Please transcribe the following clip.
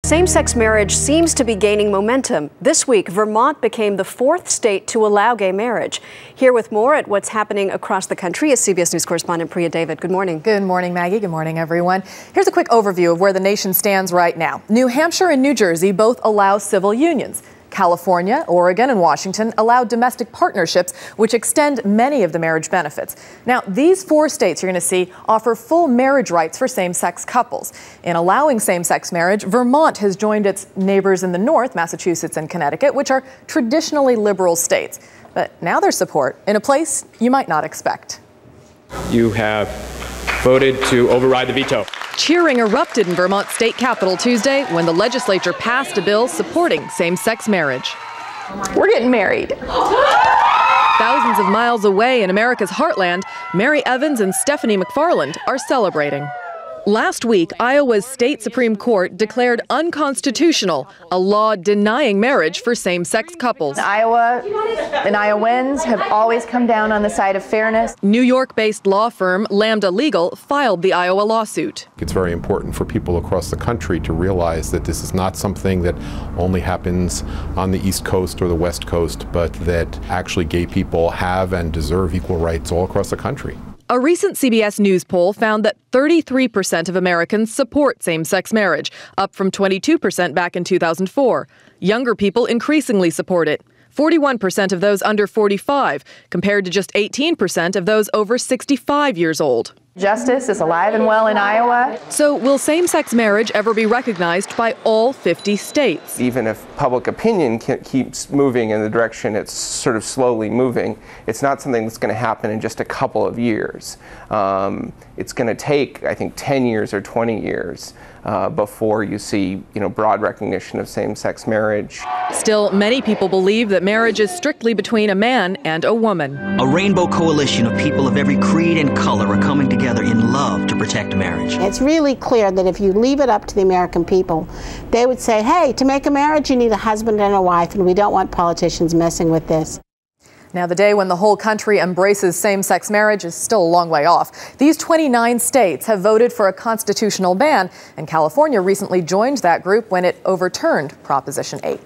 Same-sex marriage seems to be gaining momentum. This week, Vermont became the 4th state to allow gay marriage. Here with more at what's happening across the country is CBS News correspondent Priya David. Good morning. Good morning, Maggie. Good morning, everyone. Here's a quick overview of where the nation stands right now. New Hampshire and New Jersey both allow civil unions. California, Oregon, and Washington allow domestic partnerships, which extend many of the marriage benefits. Now, these 4 states you're going to see offer full marriage rights for same-sex couples. In allowing same-sex marriage, Vermont has joined its neighbors in the north, Massachusetts and Connecticut, which are traditionally liberal states. But now there's support in a place you might not expect. You have voted to override the veto. Cheering erupted in Vermont's state capitol Tuesday when the legislature passed a bill supporting same-sex marriage. We're getting married. Thousands of miles away in America's heartland, Mary Evans and Stephanie McFarland are celebrating. Last week, Iowa's state Supreme Court declared unconstitutional a law denying marriage for same-sex couples. Iowa and Iowans have always come down on the side of fairness. New York-based law firm Lambda Legal filed the Iowa lawsuit. It's very important for people across the country to realize that this is not something that only happens on the East Coast or the West Coast, but that actually gay people have and deserve equal rights all across the country. A recent CBS News poll found that 33% of Americans support same-sex marriage, up from 22% back in 2004. Younger people increasingly support it. 41% of those under 45, compared to just 18% of those over 65 years old. Justice is alive and well in Iowa. So will same-sex marriage ever be recognized by all 50 states? Even if public opinion keeps moving in the direction it's sort of slowly moving, it's not something that's going to happen in just a couple of years. It's going to take, I think, 10 years or 20 years before you see, broad recognition of same-sex marriage. Still, many people believe that marriage is strictly between a man and a woman. A rainbow coalition of people of every creed and color are coming together in love to protect marriage. It's really clear that if you leave it up to the American people, they would say, hey, to make a marriage you need a husband and a wife, and we don't want politicians messing with this. Now, the day when the whole country embraces same-sex marriage is still a long way off. These 29 states have voted for a constitutional ban, and California recently joined that group when it overturned Proposition 8.